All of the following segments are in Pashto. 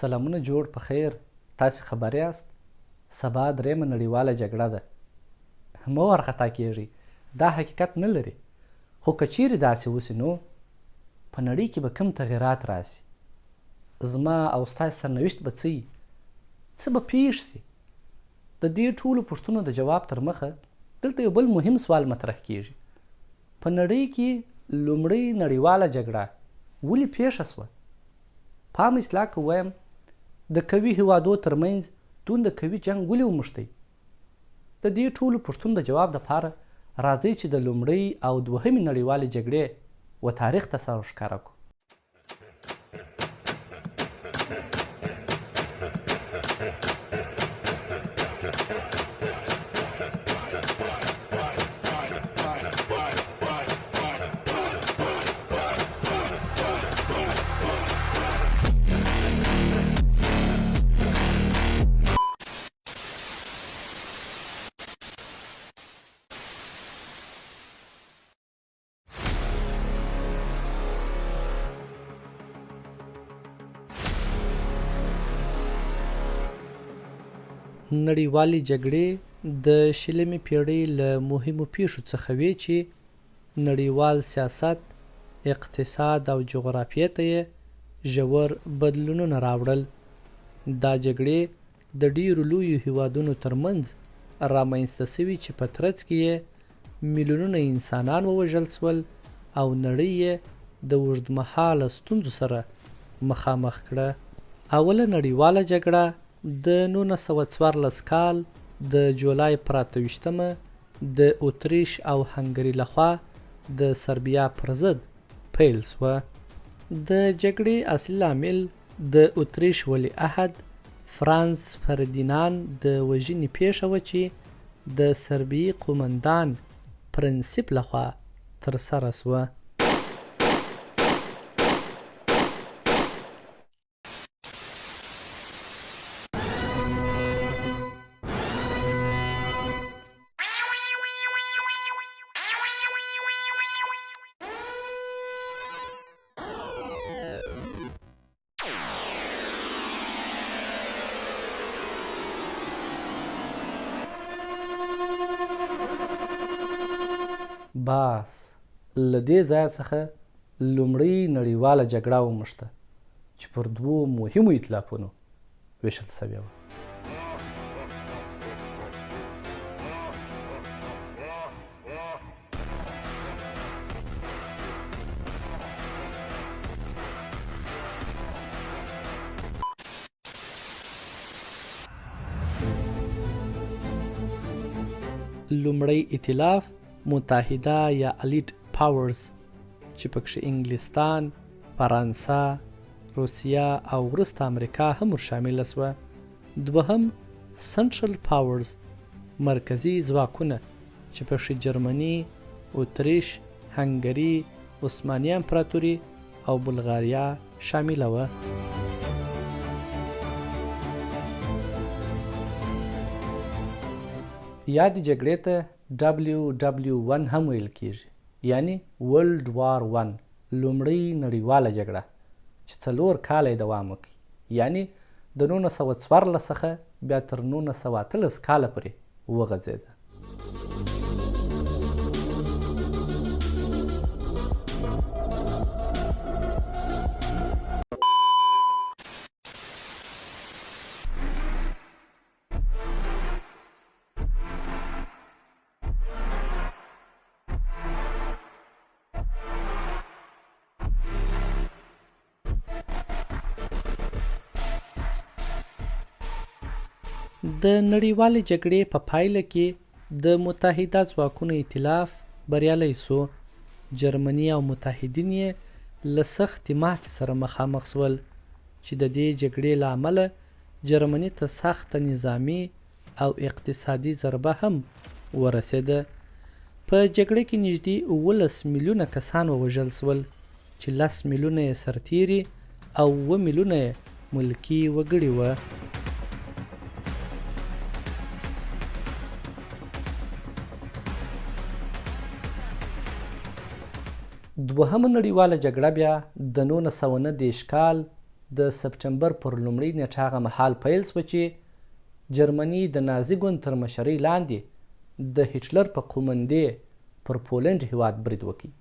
سلامونه جوړ په خیر. تاسې خبر یاست سبا درېیمه نړیواله جګړه ده. مه وارخطا کیږئ، دا حقیقت نه لري، خو که چیرې داسې وسي نو په نړۍ کې به کوم تغیرات راسي؟ زما او ستاسې سرنوشت به څه وي؟ څه به پیښ سي؟ د دې ټولو پوښتنو د جواب تر مخه دلته یو بل مهم سوال مطرح کیږي. په نړۍ کې لومړۍ نړیواله جګړه ولې پیښه سوه؟ په عام اصطلاح که ووایم د قوي هیوادو ترمنځ دومره قوي جنګ ولې وموښتی؟ د دې ټولو پوښتنو د جواب دپاره راځئ چې د لومړۍ او دوهمې نړیوالې جګړې و تاریخ ته سر ورښکاره کړو. نړیوالې جګړې د شلمې پیړۍ له مهمو پیښو څخه وې چې نړیوال سیاست، اقتصاد او جغرافیې ته یې ژور بدلونونه راوړل. دا جګړې د ډیرو لویو هیوادونو ترمنځ رامنځته سوي چې په ترڅ کې یې میلیونونه انسانان ووژل سول او نړۍ یې د اوږدمهاله ستونزو سره مخامخ کړه. اوله نړیواله جګړه د 1914 کال د جولای پر 28مه د اتریش او هنګري لخوا د سربیا پر ضد پیل سوه. د جګړې اصلي لامل د اتریش ولیعهد فرانس فردیناند د وژنې پیښه وه چې د سربیې قومندان پرنسیپ لخوا ترسره سوه. باس له دې ځایه څخه لومړۍ نړیواله جګړه وموښته چې پر دوو مهمو ایتلافونو ویشل سوې وه. لومړی ایتلاف متحده یا الیټ پاورز چې پکښې انګلستان، فرانسه، روسیه او وروسته امریکا هم ورشامله سوه. دوهم سنټرل پاورز مرکزي ځواکونه چې پکښې جرمني، اتریش، هنګري، عثماني امپراتوري او بلغاریا شامله وه. یادې جګړې ته WW1 هم ویل کیږي، یعنی ورلډ وار 1 لومړۍ نړیواله جګړه چې 4 کاله یې دوام وکړي، یعنی د 1914 څخه بیا تر 1918 کاله پورې وغځېده. د نړیوالې جګړې په پایله کې د متحده ځواکونو ایتلاف بریالی سو. جرمني او متحدین یې له سختې ماتې سره مخامخ سول چې د دې جګړې له امله جرمني ته سخته نظامي او اقتصادي ضربه هم ورسېده. په جګړه کې نږدې 11 میلیونه کسان ووژل سول چې 10 میلیونه یې سرتیري او 7 میلیونه یې ملکي وګړي وه. دوهمه نړیواله جګړه بیا د 1919 کال د سپټمبر پر لومړۍ نیټه هغه مهال پیل شوه چې جرمني د نازي ګوند تر مشرۍ لاندې د هټلر په قومندې پر پولنډ هیواد برید وکړي.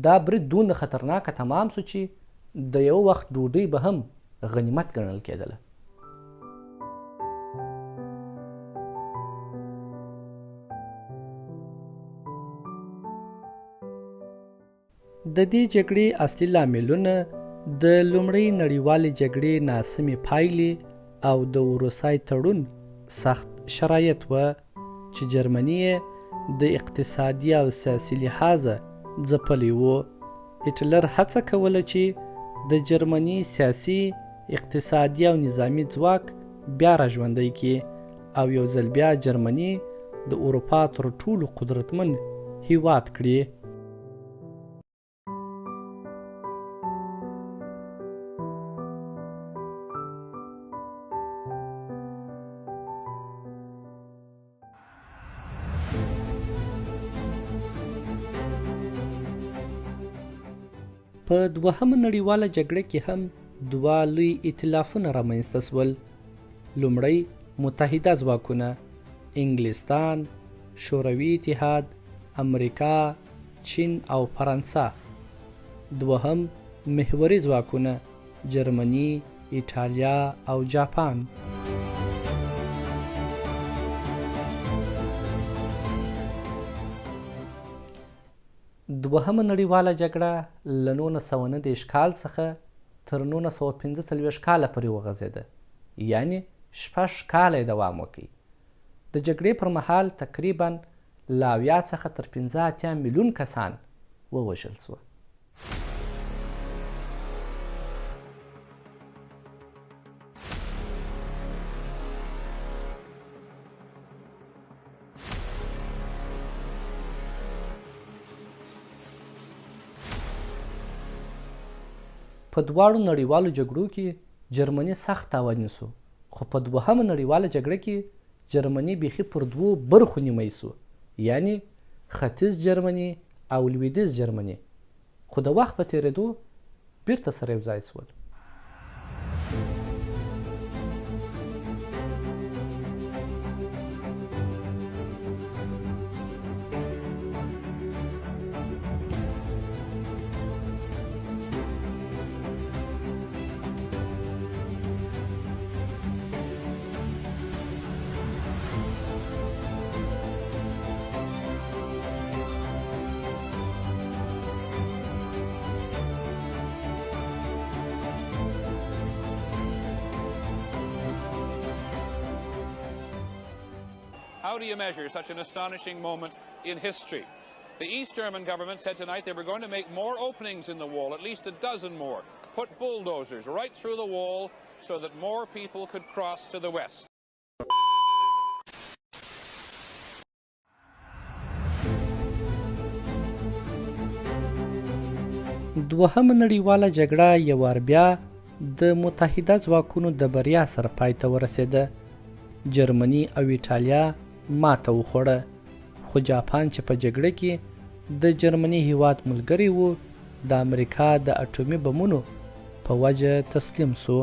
دا برید دونه خطرناکه تمام شو چې د یو وخت ډوډۍ به هم غنیمت ګڼل کېدله. د دې جګړې اصلي لاملونه د لومړۍ نړیوالې جګړې ناسمې پایلې او د ورسای تړون سخت شرایط وه چې جرمني د اقتصادي او سیاسي لحاظه ځپلی و. هټلر هڅه کوله چې د جرمني سیاسي، اقتصادي او نظامي ځواک بیا راژوندی کړي او یو ځل بیا جرمني د اروپا تر ټولو قدرتمن هیواد کړي. په دوهمه نړیواله جګړه کې هم دوه لوی ائتلافونه رامنځته شول. لومړی متحده ځواکونه، انګلستان، شوروي اتحاد، امریکا، چین او فرانسه. دوهم محوري ځواکونه، جرمني، ایټالیا او جاپان. دوهمه نړیواله جګړه له 1919 کال څخه تر 1945 کاله پورې وغځېده، یعنې 6 کاله یې دوام وکړ. د جګړې پر مهال تقریبا له 70 څخه تر 85 میلیون کسان ووژل شوه. په دواړو نړیوالو جګړو کې جرمني سخت تاواني شو، خو په دوهمه نړیواله جګړه کې جرمني بیخي پر دوو برخو نیمی شو، یعنی ختیځ جرمني او لویدیځ جرمني. خو د وخت په تېرېدو بیرته سره یو ځای شول. How do you measure such an astonishing moment in history? The East German government said tonight they were going to make more openings in the wall, at least a dozen more, put bulldozers right through the wall so that more people could cross to the west. دوهمه نړیواله جګړه یو وار بیا د متحده ځواکونو د بریا سره پای ته ورسېده. جرمني او ایټالیا ماته وخوړه، خو جاپان چې په جګړه کې د جرمني هیواد ملګری و د امریکا د اټومي بمونو په وجه تسلیم شو.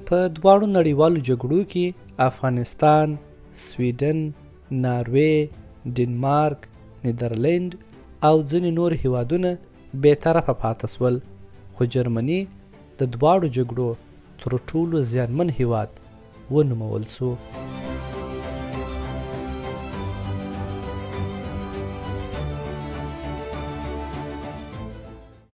په دواړو نړیوالو جګړو کې افغانستان، سویډن، ناروې، ډنمارک، نیدرلند او ځینې نور هیوادونه بېطرفه پاتې شول، خو جرمني د دواړو جګړو تر ټولو زیانمن هیواد ونومول شو.